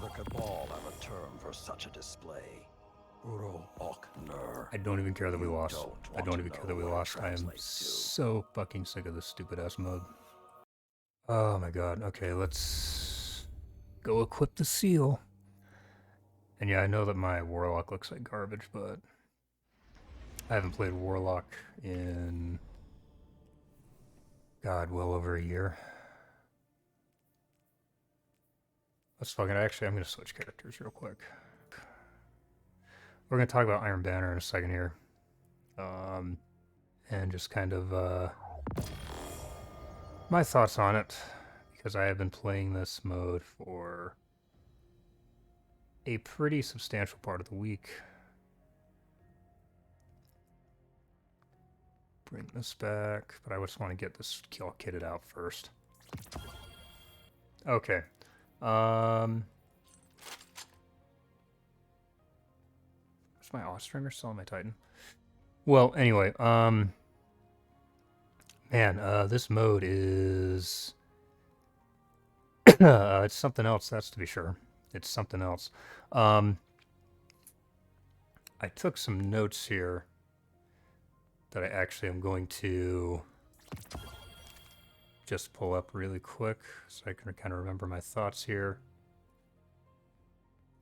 The Cabal have a term for such a display. Uro Ok Nur. I don't even care that we You lost. don't I want don't to even care know that we what it lost. I am translates to. so fucking sick of this stupid ass mode. Oh my god. Okay, let's go equip the seal. And yeah, I know that my Warlock looks like garbage, but I haven't played Warlock in, God, well over a year. Let's fucking, actually, I'm going to switch characters real quick. We're going to talk about Iron Banner in a second here. And just kind of my thoughts on it, because I have been playing this mode for a pretty substantial part of the week. Bring this back, but I just want to get this all kitted out first. Okay. Where's my Ostringer? Still on my Titan. Well, anyway, man, this mode is it's something else, that's to be sure. It's something else. I took some notes here that I actually am going to just pull up really quick so I can kind of remember my thoughts here.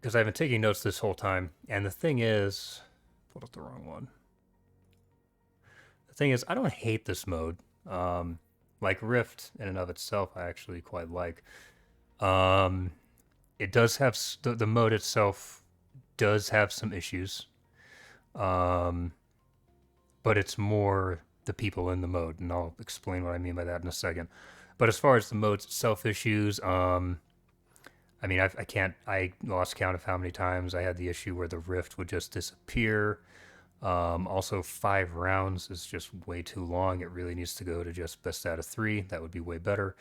Because I've been taking notes this whole time, and the thing is, pulled up the wrong one. The thing is, I don't hate this mode. Like Rift in and of itself, I actually quite like. It does have the mode itself does have some issues, but it's more the people in the mode, and I'll explain what I mean by that in a second. But as far as the mode's itself issues, I mean, I lost count of how many times I had the issue where the rift would just disappear. Also, 5 rounds is just way too long. It really needs to go to just best out of 3. That would be way better.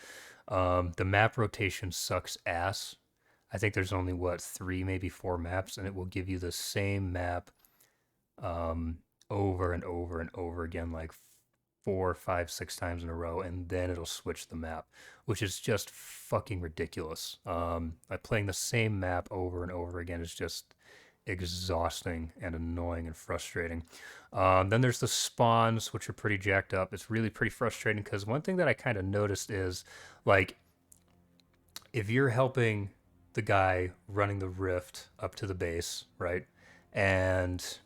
The map rotation sucks ass. I think there's only, 3, maybe 4 maps, and it will give you the same map over and over and over again, like 4, 5, 6 times in a row, and then it'll switch the map, which is just fucking ridiculous. Like playing the same map over and over again is just exhausting and annoying and frustrating. Then there's the spawns, which are pretty jacked up. It's really pretty frustrating because one thing that I kind of noticed is, like, if you're helping the guy running the rift up to the base, right, and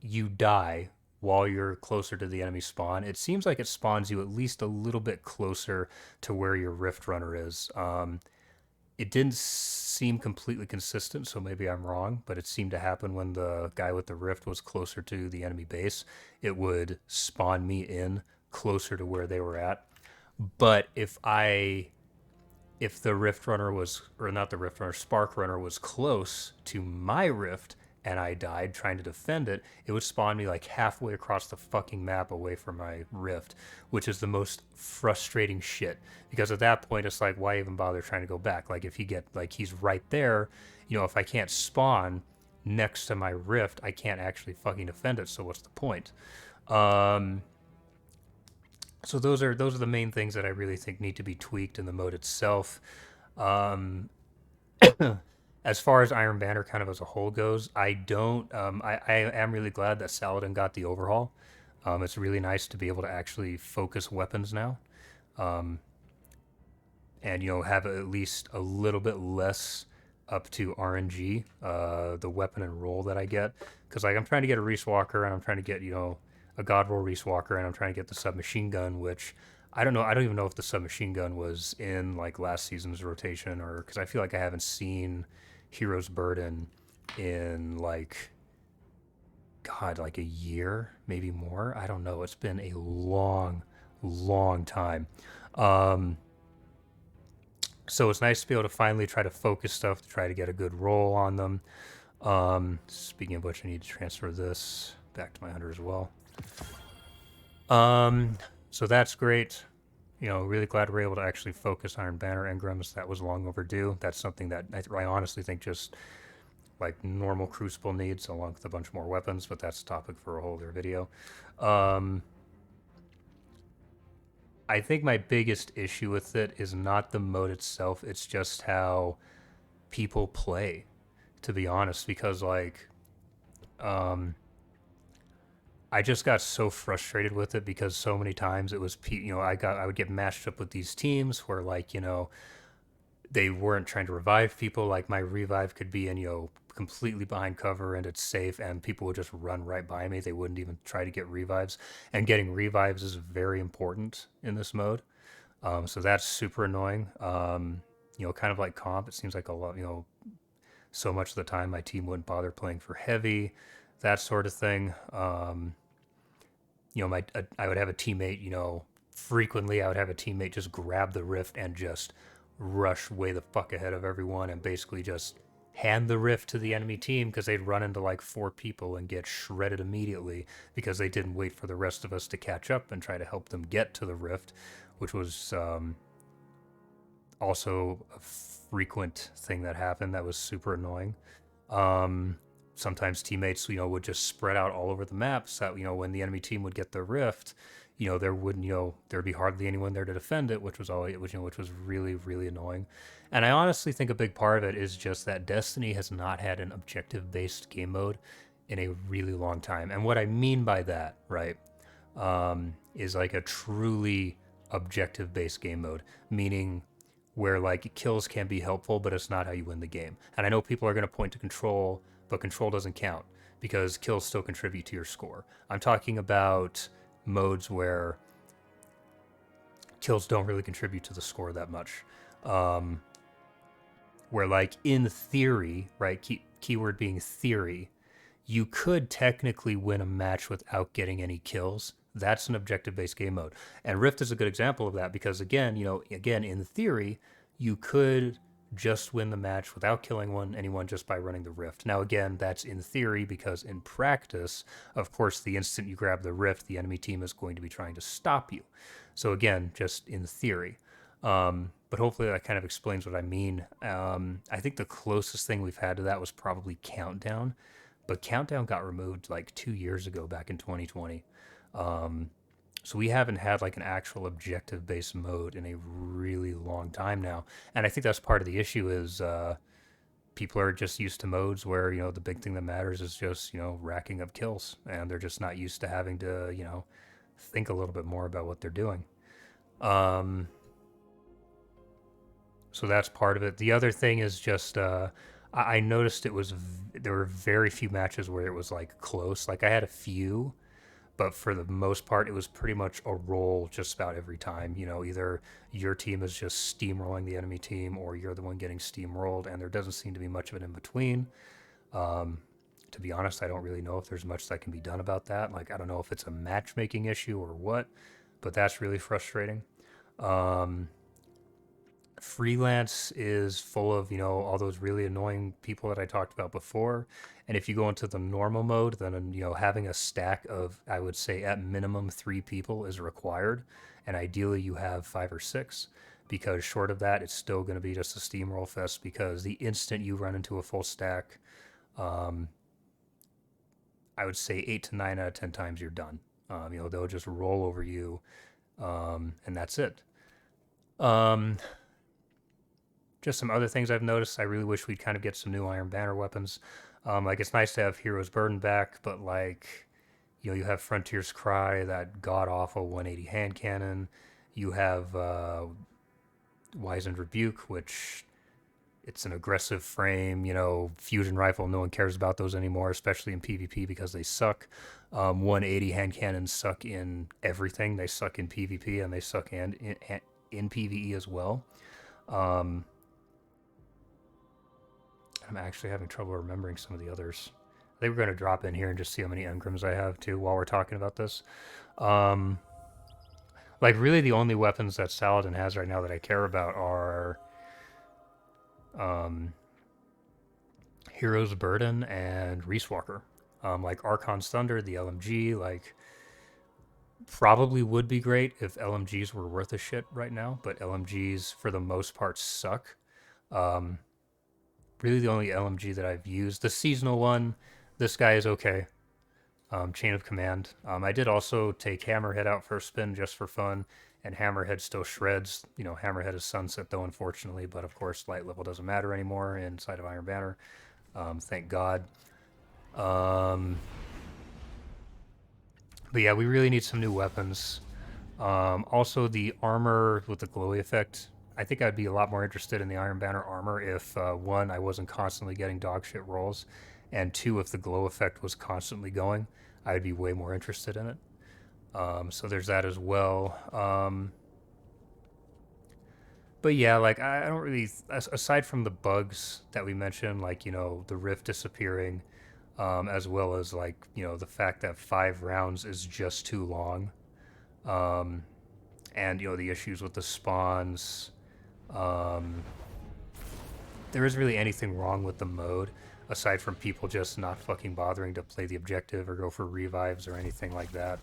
you die while you're closer to the enemy spawn, it seems like it spawns you at least a little bit closer to where your rift runner is. It didn't seem completely consistent, so maybe I'm wrong, but it seemed to happen when the guy with the rift was closer to the enemy base. It would spawn me in closer to where they were at. But if the rift runner was, or not the rift runner, spark runner was close to my rift and I died trying to defend it, it would spawn me like halfway across the fucking map away from my rift, which is the most frustrating shit. Because at that point, it's like, why even bother trying to go back? Like, if he's right there, if I can't spawn next to my rift, I can't actually fucking defend it. So what's the point? So those are the main things that I really think need to be tweaked in the mode itself. Um, as far as Iron Banner kind of as a whole goes, I don't. I am really glad that Saladin got the overhaul. It's really nice to be able to actually focus weapons now, and have at least a little bit less up to RNG, the weapon and roll that I get. Because like I'm trying to get a Reese Walker, and I'm trying to get a God Roll Reese Walker, and I'm trying to get the submachine gun, which I don't know. I don't even know if the submachine gun was in like last season's rotation, or because I feel like I haven't seen Hero's Burden in like, God, like a year, maybe more. I don't know. It's been a long, long time. So it's nice to be able to finally try to focus stuff to try to get a good roll on them. Speaking of which, I need to transfer this back to my hunter as well. So that's great. Really glad we're able to actually focus Iron Banner engrams. That was long overdue. That's something that I honestly think just like normal Crucible needs, along with a bunch more weapons, but that's a topic for a whole other video. I think my biggest issue with it is not the mode itself, it's just how people play, to be honest, because like I just got so frustrated with it because so many times it was I would get matched up with these teams where like they weren't trying to revive people. Like my revive could be in completely behind cover and it's safe, and people would just run right by me. They wouldn't even try to get revives, and getting revives is very important in this mode. So that's super annoying. Kind of like comp, it seems like a lot. So much of the time my team wouldn't bother playing for heavy, that sort of thing. I would have a teammate. Frequently I would have a teammate just grab the rift and just rush way the fuck ahead of everyone and basically just hand the rift to the enemy team because they'd run into like 4 people and get shredded immediately because they didn't wait for the rest of us to catch up and try to help them get to the rift, which was also a frequent thing that happened that was super annoying. Sometimes teammates, would just spread out all over the map so that, when the enemy team would get the rift, there wouldn't, there'd be hardly anyone there to defend it, which was which was really, really annoying. And I honestly think a big part of it is just that Destiny has not had an objective-based game mode in a really long time. And what I mean by that, right, is like a truly objective-based game mode, meaning where like kills can be helpful, but it's not how you win the game. And I know people are going to point to control, but control doesn't count because kills still contribute to your score. I'm talking about modes where kills don't really contribute to the score that much. Where like in theory, right, keyword being theory, you could technically win a match without getting any kills. That's an objective-based game mode. And Rift is a good example of that because again, in theory, you could just win the match without killing anyone just by running the rift. Now again, that's in theory because in practice, of course, the instant you grab the rift, the enemy team is going to be trying to stop you. So again, just in theory. But hopefully that kind of explains what I mean. I think the closest thing we've had to that was probably Countdown, but Countdown got removed like 2 years ago, back in 2020. So we haven't had like an actual objective-based mode in a really long time now. And I think that's part of the issue is people are just used to modes where, the big thing that matters is just, racking up kills. And they're just not used to having to, think a little bit more about what they're doing. So that's part of it. The other thing is just I noticed there were very few matches where it was like close. Like I had a few, but for the most part, it was pretty much a roll just about every time. Either your team is just steamrolling the enemy team or you're the one getting steamrolled, and there doesn't seem to be much of it in between. To be honest, I don't really know if there's much that can be done about that. Like, I don't know if it's a matchmaking issue or what, but that's really frustrating. Freelance is full of, all those really annoying people that I talked about before. And if you go into the normal mode, then, having a stack of, I would say at minimum 3 people is required. And ideally you have 5 or 6, because short of that, it's still going to be just a steamroll fest, because the instant you run into a full stack, I would say 8 to 9 out of 10 times you're done. They'll just roll over you, and that's it. Just some other things I've noticed. I really wish we'd kind of get some new Iron Banner weapons. Like, it's nice to have Hero's Burden back, but like, you have Frontier's Cry, that god-awful 180 hand cannon. You have Wizened Rebuke, which it's an aggressive frame, fusion rifle. No one cares about those anymore, especially in PvP because they suck. 180 hand cannons suck in everything. They suck in PvP and they suck in PvE as well. I'm actually having trouble remembering some of the others. I think we're going to drop in here and just see how many engrams I have too while we're talking about this. Like, really the only weapons that Saladin has right now that I care about are Hero's Burden and Reese Walker. Like Archon's Thunder, the LMG, like, probably would be great if LMGs were worth a shit right now, but LMGs for the most part suck. Really the only LMG that I've used, the seasonal one, this guy is okay. Chain of Command. I did also take Hammerhead out for a spin just for fun, and Hammerhead still shreds. Hammerhead is sunset though, unfortunately, but of course light level doesn't matter anymore inside of Iron Banner. Thank God. But yeah, we really need some new weapons. Also, the armor with the glowy effect. I think I'd be a lot more interested in the Iron Banner armor if, one, I wasn't constantly getting dogshit rolls, and two, if the glow effect was constantly going, I'd be way more interested in it. So there's that as well. But yeah, like I don't really, aside from the bugs that we mentioned, like the rift disappearing, as well as like the fact that 5 rounds is just too long, and the issues with the spawns. There isn't really anything wrong with the mode aside from people just not fucking bothering to play the objective or go for revives or anything like that.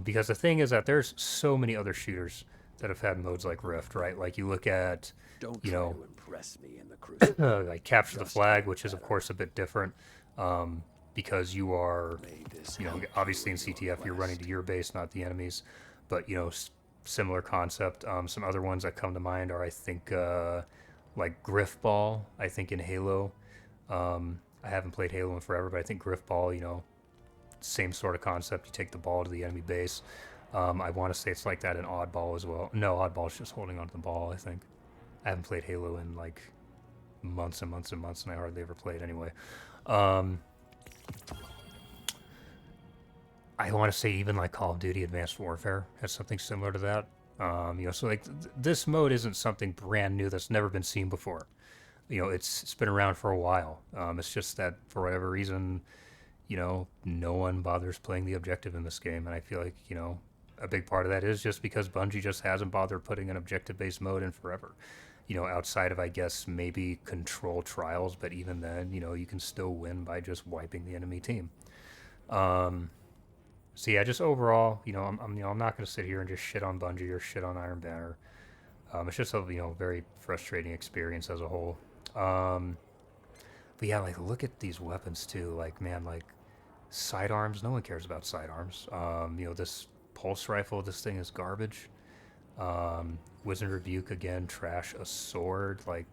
Because the thing is that there's so many other shooters that have had modes like Rift, right? Like you look at, Don't you try know, to impress me in the crucible. like Capture the Just Flag, get which is of better. course a bit different, because you are, May this help obviously in you CTF you're running to quest. your base, not the enemies, but similar concept. Some other ones that come to mind are I think like Griffball. I think in Halo. I haven't played Halo in forever, but I think Griffball, same sort of concept. You take the ball to the enemy base. I want to say it's like that in Oddball as well. No, Oddball's just holding onto the ball, I think. I haven't played Halo in like months and months and months, and I hardly ever played anyway. I want to say even like Call of Duty Advanced Warfare has something similar to that. So like this mode isn't something brand new that's never been seen before. It's been around for a while. It's just that for whatever reason, no one bothers playing the objective in this game, and I feel like a big part of that is just because Bungie just hasn't bothered putting an objective-based mode in forever. Outside of I guess maybe Control Trials, but even then, you can still win by just wiping the enemy team. So yeah, just overall, I'm not going to sit here and just shit on Bungie or shit on Iron Banner. It's just a very frustrating experience as a whole. But yeah, like look at these weapons too. Like man, like sidearms. No one cares about sidearms. This pulse rifle. This thing is garbage. Wizard Rebuke again, trash. A sword, like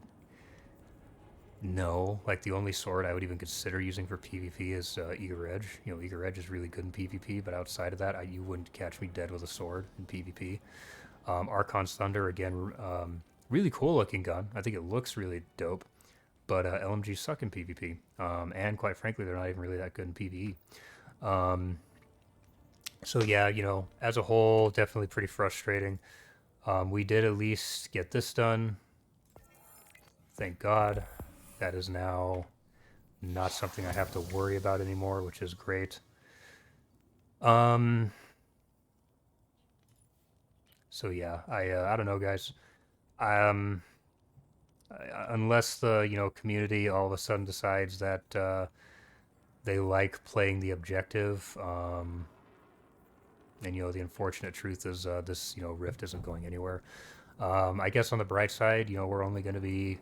no, like the only sword I would even consider using for PvP is Eager Edge. Eager Edge is really good in PvP, but outside of that, you wouldn't catch me dead with a sword in PvP. Archon's Thunder, again, really cool looking gun. I think it looks really dope, but LMGs suck in PvP. And quite frankly, they're not even really that good in PvE. So yeah, as a whole, definitely pretty frustrating. We did at least get this done. Thank God. That is now not something I have to worry about anymore, which is great. So yeah, I don't know, guys. Unless the community all of a sudden decides that they like playing the objective, and the unfortunate truth is this Rift isn't going anywhere. I guess on the bright side, we're only going to be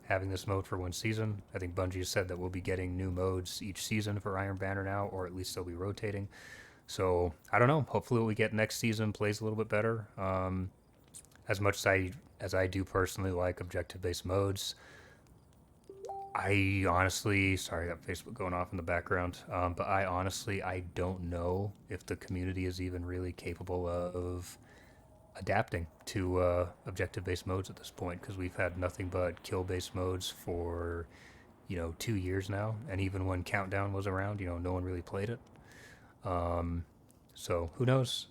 having this mode for one season. I think Bungie has said that we'll be getting new modes each season for Iron Banner now, or at least they'll be rotating. So I don't know. Hopefully, what we get next season plays a little bit better. As much as I do personally like objective-based modes, I honestly, sorry, I got Facebook going off in the background, but I don't know if the community is even really capable of adapting to objective-based modes at this point, because we've had nothing but kill-based modes for 2 years now, and even when Countdown was around, no one really played it. So who knows?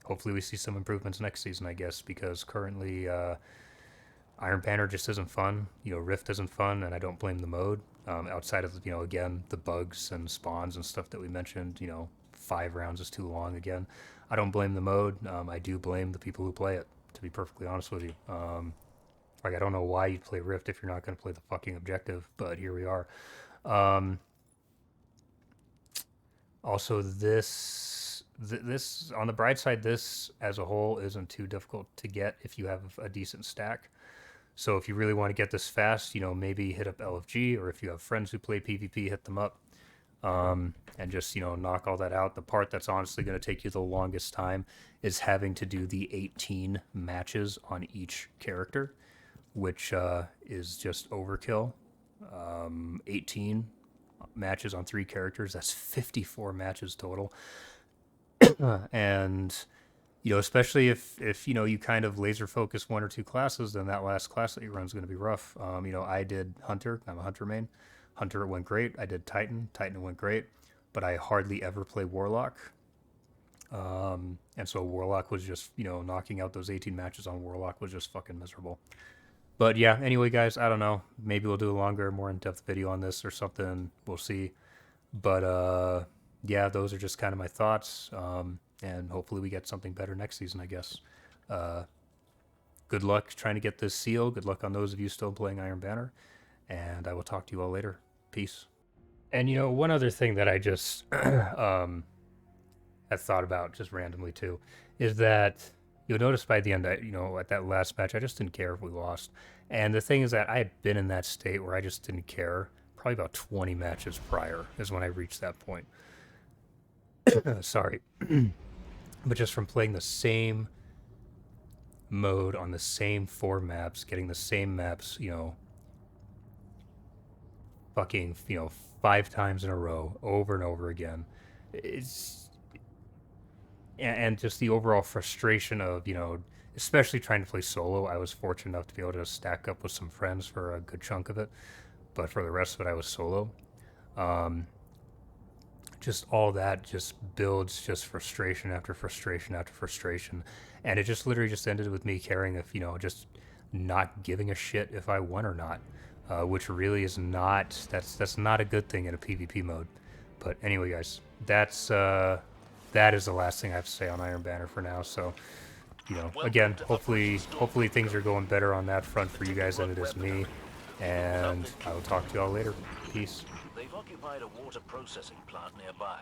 Hopefully we see some improvements next season, I guess, because currently Iron Banner just isn't fun. Rift isn't fun, and I don't blame the mode. Outside of again the bugs and spawns and stuff that we mentioned, 5 rounds is too long again. I don't blame the mode. I do blame the people who play it, to be perfectly honest with you. Like, I don't know why you'd play Rift if you're not going to play the fucking objective, but here we are. Also, this on the bright side, this as a whole isn't too difficult to get if you have a decent stack. So if you really want to get this fast, maybe hit up LFG, or if you have friends who play PvP, hit them up. and just, knock all that out. The part that's honestly going to take you the longest time is having to do the 18 matches on each character, which is just overkill. 18 matches on 3 characters, that's 54 matches total. And especially if you kind of laser focus 1 or 2 classes, then that last class that you run is going to be rough. I did Hunter. I'm a Hunter main. Hunter, it went great. I did Titan. Titan, it went great. But I hardly ever play Warlock. And so Warlock was just, knocking out those 18 matches on Warlock was just fucking miserable. But yeah, anyway, guys, I don't know. Maybe we'll do a longer, more in-depth video on this or something. We'll see. But yeah, those are just kind of my thoughts. And hopefully we get something better next season, I guess. Good luck trying to get this seal. Good luck on those of you still playing Iron Banner. And I will talk to you all later. Peace. And one other thing that I just had thought about just randomly too is that you'll notice by the end that, at that last match, I just didn't care if we lost. And the thing is that I had been in that state where I just didn't care. Probably about 20 matches prior is when I reached that point. Sorry. But just from playing the same mode on the same 4 maps, getting the same maps, fucking, 5 times in a row, over and over again. And just the overall frustration of, especially trying to play solo. I was fortunate enough to be able to stack up with some friends for a good chunk of it. But for the rest of it, I was solo. Just all that just builds just frustration after frustration after frustration. And it just literally just ended with me caring if, just not giving a shit if I won or not. Which really is not, that's not a good thing in a PvP mode. But anyway, guys, that is the last thing I have to say on Iron Banner for now. So, again, hopefully things are going better on that front for you guys than it is me. And I will talk to y'all later. Peace. They've occupied a water processing plant nearby.